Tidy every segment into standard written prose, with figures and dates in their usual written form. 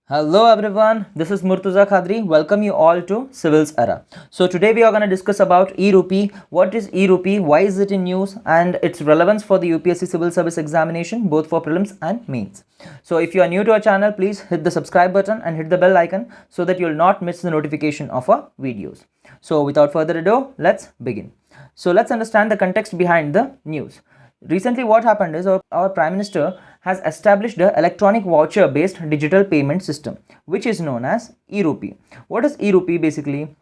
Hello everyone, this is Murtuza Khadri. Welcome you all to Civils Era. So today we are going to discuss about eRupi. What is eRupi? Why is it in news? And its relevance for the UPSC Civil Service examination, both for prelims and mains. So if you are new to our channel, please hit the subscribe button and hit the bell icon so that you will not miss the notification of our videos. So without further ado, let's begin. So let's understand the context behind the news. Recently what happened is our Prime Minister has established the electronic voucher based digital payment system, which is known as eRupi. What is eRupi basically?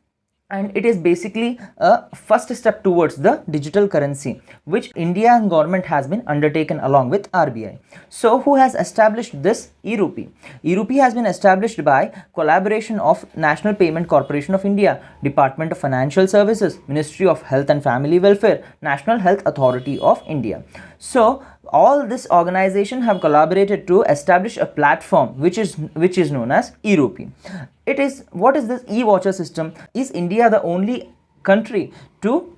And it is basically a first step towards the digital currency which Indian government has been undertaken along with RBI. So who has established this eRupi? eRupi has been established by collaboration of National Payment Corporation of India, Department of Financial Services, Ministry of Health and Family Welfare, National Health Authority of India. So all this organization have collaborated to establish a platform which is known as eRupi. What is this e-voucher system? Is India the only country to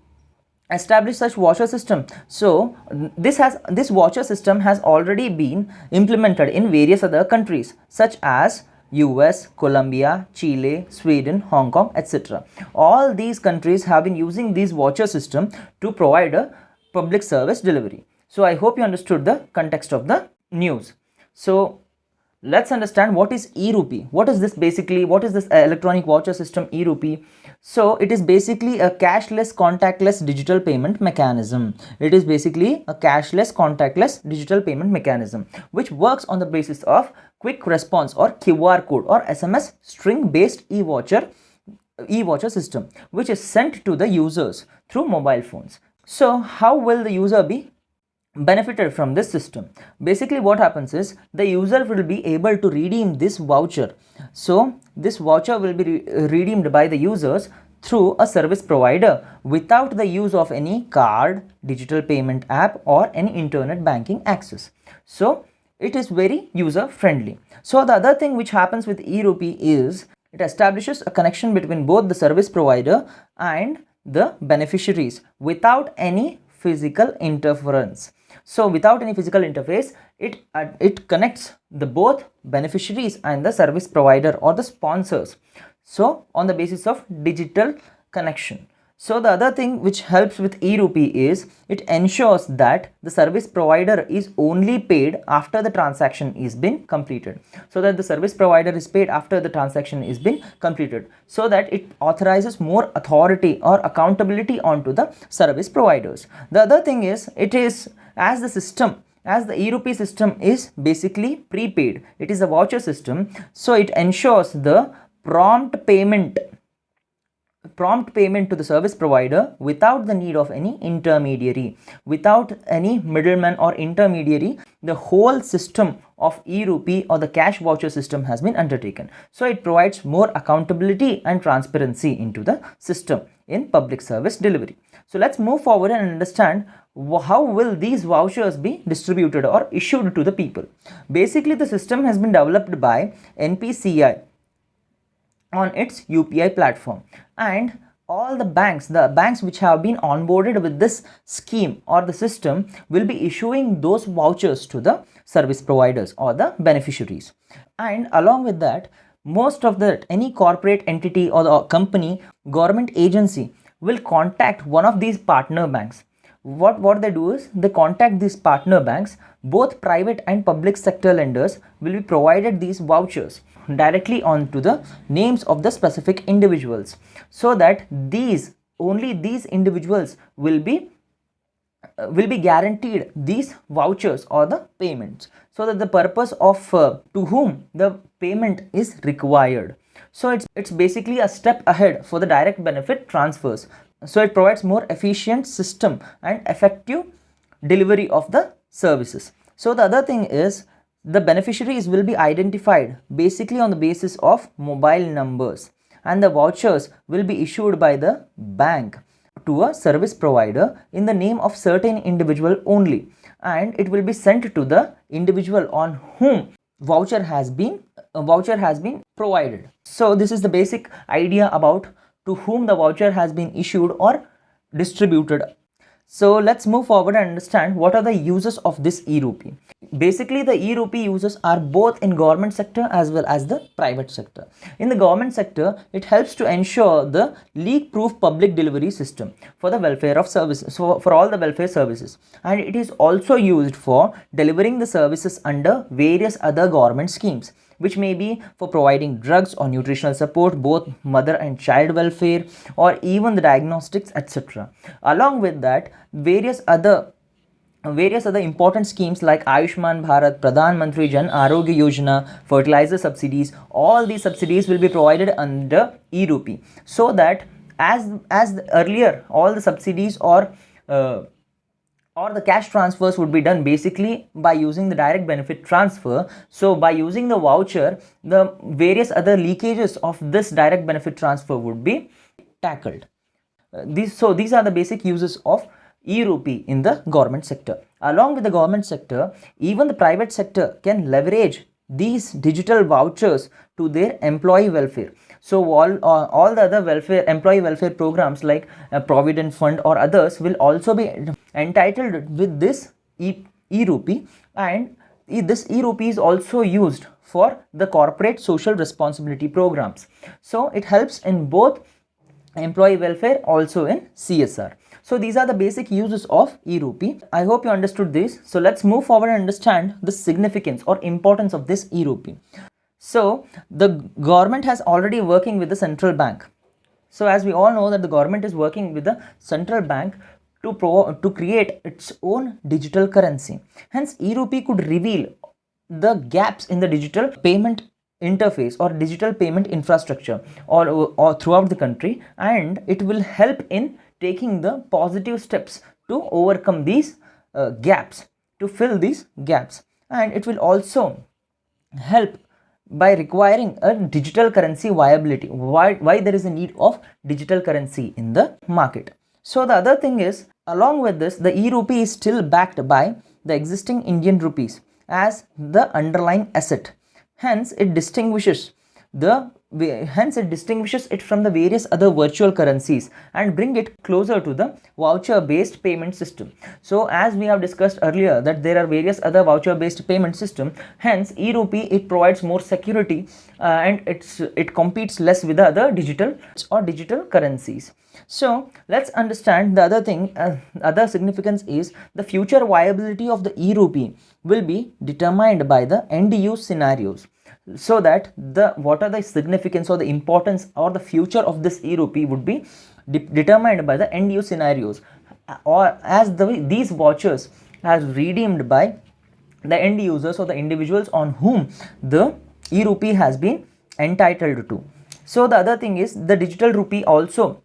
establish such voucher system? So this voucher system has already been implemented in various other countries such as US, Colombia, Chile, Sweden, Hong Kong, etc. All these countries have been using this voucher system to provide a public service delivery. So I hope you understood the context of the news. So let's understand what is eRupi. What is this basically? What is this electronic voucher system eRupi? So it is basically a cashless contactless digital payment mechanism. It is basically a cashless contactless digital payment mechanism which works on the basis of quick response or QR code or SMS string based e-voucher system which is sent to the users through mobile phones. So how will the user be benefited from this system? Basically what happens is the user will be able to redeem this voucher. So this voucher will be redeemed by the users through a service provider without the use of any card, digital payment app or any internet banking access. So it is very user friendly. So the other thing which happens with eRupi is it establishes a connection between both the service provider and the beneficiaries without any physical interference. So without any physical interface, it connects the both beneficiaries and the service provider or the sponsors. So on the basis of digital connection. So the other thing which helps with eRupi is it ensures that the service provider is only paid after the transaction is been completed. So that the service provider is paid after the transaction is been completed. So that it authorizes more authority or accountability onto the service providers. The other thing is as the eRupi system is basically prepaid, it is a voucher system, so it ensures the prompt payment to the service provider without the need of any intermediary, without any middleman or intermediary. The whole system of eRupi or the cash voucher system has been undertaken. So it provides more accountability and transparency into the system in public service delivery. So let's move forward and understand how will these vouchers be distributed or issued to the people. Basically the system has been developed by NPCI on its UPI platform, and all the banks which have been onboarded with this scheme or the system will be issuing those vouchers to the service providers or the beneficiaries. And along with that, most of any corporate entity or the company, government agency will contact one of these partner banks. What they do is they contact these partner banks. Both private and public sector lenders will be provided these vouchers directly onto the names of the specific individuals, so that only these individuals will be guaranteed these vouchers or the payments, so that the purpose of to whom the payment is required. So it's basically a step ahead for the direct benefit transfers. So it provides more efficient system and effective delivery of the services. So the other thing is the beneficiaries will be identified basically on the basis of mobile numbers, and the vouchers will be issued by the bank to a service provider in the name of certain individual only, and it will be sent to the individual on whom voucher has been provided. So this is the basic idea about to whom the voucher has been issued or distributed. So let's move forward and understand what are the uses of this eRupi. Basically, the eRupi uses are both in government sector as well as the private sector. In the government sector, it helps to ensure the leak-proof public delivery system for the welfare of services, so for all the welfare services, and it is also used for delivering the services under various other government schemes, which may be for providing drugs or nutritional support, both mother and child welfare, or even the diagnostics, etc. Along with that, various other important schemes like Ayushman Bharat, Pradhan Mantri Jan Arogya Yojana, fertilizer subsidies, all these subsidies will be provided under eRupi, so that as earlier all the subsidies or the cash transfers would be done basically by using the direct benefit transfer. So by using the voucher, the various other leakages of this direct benefit transfer would be tackled. These are the basic uses of eRupi in the government sector. Along with the government sector, even the private sector can leverage these digital vouchers to their employee welfare. So all the other employee welfare programs like Provident Fund or others will also be entitled with this eRupi, and this eRupi is also used for the corporate social responsibility programs. So it helps in both employee welfare, also in CSR. So these are the basic uses of eRupi. I hope you understood this. So let's move forward and understand the significance or importance of this eRupi. So the government has already working with the central bank. So as we all know that the government is working with the central bank to create its own digital currency. Hence eRupi could reveal the gaps in the digital payment interface or digital payment infrastructure or throughout the country, and it will help in taking the positive steps to overcome these gaps, to fill these gaps, and it will also help by requiring a digital currency viability, why there is a need of digital currency in the market. So the other thing is, along with this, the eRupi is still backed by the existing Indian rupees as the underlying asset. Hence it distinguishes it from the various other virtual currencies and bring it closer to the voucher based payment system. So as we have discussed earlier that there are various other voucher based payment system, hence eRupi, it provides more security and it competes less with the other digital currencies. So let's understand the other thing. Other significance is the future viability of the eRupi will be determined by the end use scenarios. So that what are the significance or the importance or the future of this eRupi would be determined by the end use scenarios, or as these vouchers as redeemed by the end users or the individuals on whom the eRupi has been entitled to. So the other thing is the digital rupee also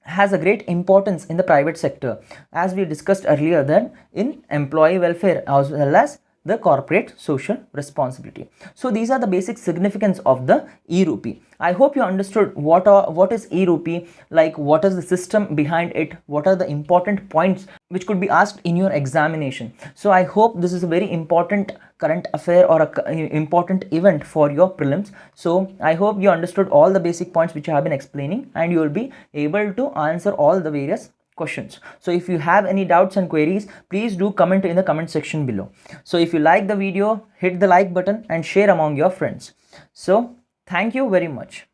has a great importance in the private sector, as we discussed earlier, than in employee welfare as well as the corporate social responsibility. So these are the basic significance of the eRupi. I hope you understood what is eRupi, like what is the system behind it, what are the important points which could be asked in your examination. So I hope this is a very important current affair or an important event for your prelims. So I hope you understood all the basic points which I have been explaining, and you will be able to answer all the various questions. So if you have any doubts and queries, please do comment in the comment section below. So if you like the video, hit the like button and share among your friends. So thank you very much.